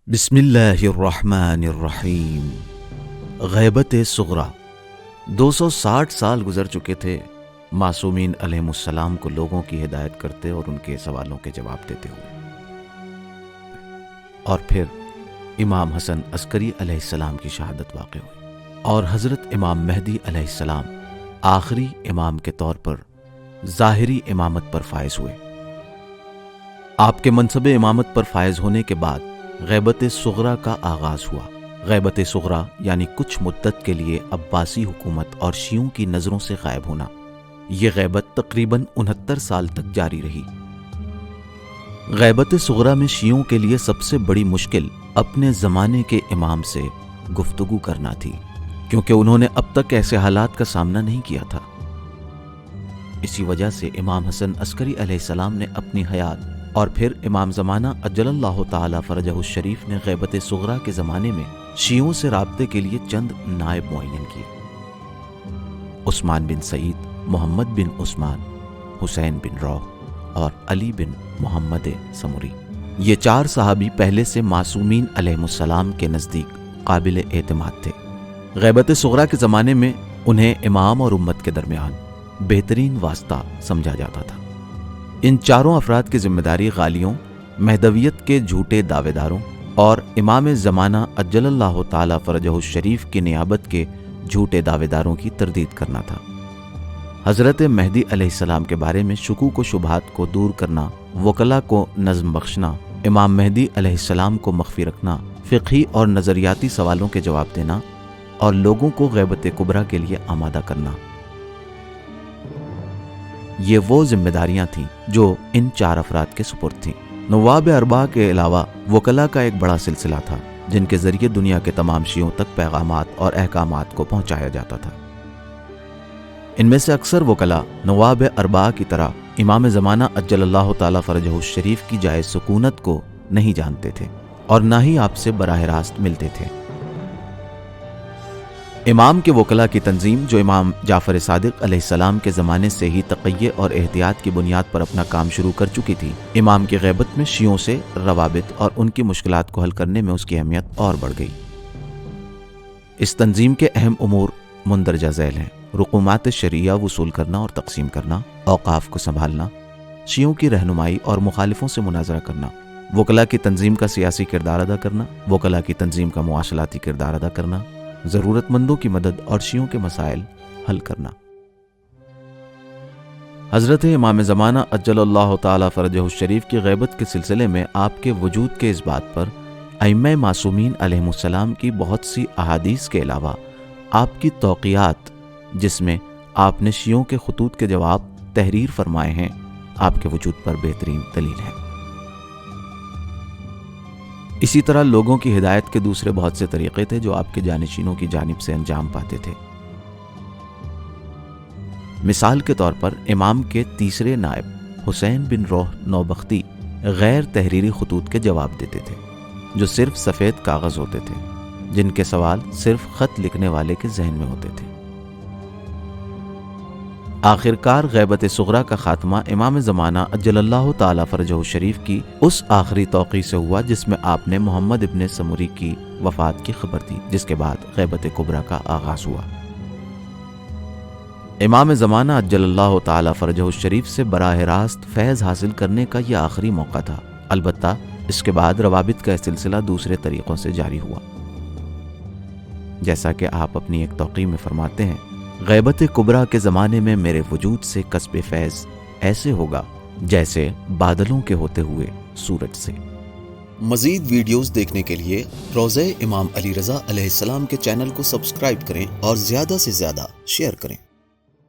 بسم اللہ الرحمن الرحیم۔ غیبت صغریٰ۔ 260 سال گزر چکے تھے معصومین علیہم السلام کو لوگوں کی ہدایت کرتے اور ان کے سوالوں کے جواب دیتے ہوئے، اور پھر امام حسن عسکری علیہ السلام کی شہادت واقع ہوئی اور حضرت امام مہدی علیہ السلام آخری امام کے طور پر ظاہری امامت پر فائز ہوئے۔ آپ کے منصب امامت پر فائز ہونے کے بعد غیبت صغریٰ کا آغاز ہوا۔ غیبت صغریٰ یعنی کچھ مدت کے لیے عباسی حکومت اور شیعوں کی نظروں سے غائب ہونا۔ یہ غیبت تقریباً 69 سال تک جاری رہی۔ غیبت صغریٰ میں شیعوں کے لیے سب سے بڑی مشکل اپنے زمانے کے امام سے گفتگو کرنا تھی، کیونکہ انہوں نے اب تک ایسے حالات کا سامنا نہیں کیا تھا۔ اسی وجہ سے امام حسن عسکری علیہ السلام نے اپنی حیات اور پھر امام زمانہ عجل اللہ تعالی فرجہ الشریف نے غیبت صغریٰ کے زمانے میں شیعوں سے رابطے کے لیے چند نائب معین کیے: عثمان بن سعید، محمد بن عثمان، حسین بن روح اور علی بن محمد سمری۔ یہ 4 صحابی پہلے سے معصومین علیہم السلام کے نزدیک قابل اعتماد تھے۔ غیبت صغریٰ کے زمانے میں انہیں امام اور امت کے درمیان بہترین واسطہ سمجھا جاتا تھا۔ ان 4 افراد کی ذمہ داری غالیوں، مہدویت کے جھوٹے دعوے داروں اور امام زمانہ عجل اللہ تعالی فرجہ الشریف کی نیابت کے جھوٹے دعوے داروں کی تردید کرنا تھا۔ حضرت مہدی علیہ السلام کے بارے میں شکوک و شبہات کو دور کرنا، وکلا کو نظم بخشنا، امام مہدی علیہ السلام کو مخفی رکھنا، فقہی اور نظریاتی سوالوں کے جواب دینا اور لوگوں کو غیبت کبریٰ کے لیے آمادہ کرنا۔ یہ وہ ذمہ داریاں تھیں جو ان 4 افراد کے سپرد تھیں۔ نواب اربعہ کے علاوہ وکلا کا ایک بڑا سلسلہ تھا جن کے ذریعے دنیا کے تمام شیعوں تک پیغامات اور احکامات کو پہنچایا جاتا تھا۔ ان میں سے اکثر وکلا نواب اربعہ کی طرح امام زمانہ عجل اللہ تعالی فرجہ الشریف کی جائے سکونت کو نہیں جانتے تھے اور نہ ہی آپ سے براہ راست ملتے تھے۔ امام کے وکلا کی تنظیم، جو امام جعفر صادق علیہ السلام کے زمانے سے ہی تقیہ اور احتیاط کی بنیاد پر اپنا کام شروع کر چکی تھی، امام کی غیبت میں شیعوں سے روابط اور ان کی مشکلات کو حل کرنے میں اس کی اہمیت اور بڑھ گئی۔ اس تنظیم کے اہم امور مندرجہ ذیل ہیں: رقومات شرعیہ وصول کرنا اور تقسیم کرنا، اوقاف کو سنبھالنا، شیعوں کی رہنمائی اور مخالفوں سے مناظرہ کرنا، وکلا کی تنظیم کا سیاسی کردار ادا کرنا، وکلا کی تنظیم کا مواصلاتی کردار ادا کرنا، ضرورت مندوں کی مدد اور شیعوں کے مسائل حل کرنا۔ حضرت امام زمانہ عجل اللہ تعالی فرجہ الشریف کی غیبت کے سلسلے میں آپ کے وجود کے اس بات پر ائمہ معصومین علیہم السلام کی بہت سی احادیث کے علاوہ آپ کی توقیعات، جس میں آپ نے شیعوں کے خطوط کے جواب تحریر فرمائے ہیں، آپ کے وجود پر بہترین دلیل ہے۔ اسی طرح لوگوں کی ہدایت کے دوسرے بہت سے طریقے تھے جو آپ کے جانشینوں کی جانب سے انجام پاتے تھے۔ مثال کے طور پر امام کے تیسرے نائب حسین بن روح نوبختی غیر تحریری خطوط کے جواب دیتے تھے، جو صرف سفید کاغذ ہوتے تھے، جن کے سوال صرف خط لکھنے والے کے ذہن میں ہوتے تھے۔ آخرکار غیبت صغریٰ کا خاتمہ امام زمانہ عجل اللہ تعالی فرجہ الشریف کی اس آخری توقیع سے ہوا جس میں آپ نے محمد ابن سمری کی وفات کی خبر دی، جس کے بعد غیبت کبریٰ کا آغاز ہوا۔ امام زمانہ عجل اللہ تعالی فرجہ الشریف سے براہ راست فیض حاصل کرنے کا یہ آخری موقع تھا، البتہ اس کے بعد روابط کا سلسلہ دوسرے طریقوں سے جاری ہوا۔ جیسا کہ آپ اپنی ایک توقیع میں فرماتے ہیں، غیبت کبریٰ کے زمانے میں میرے وجود سے کسب فیض ایسے ہوگا جیسے بادلوں کے ہوتے ہوئے سورج سے۔ مزید ویڈیوز دیکھنے کے لیے روضہ امام علی رضا علیہ السلام کے چینل کو سبسکرائب کریں اور زیادہ سے زیادہ شیئر کریں۔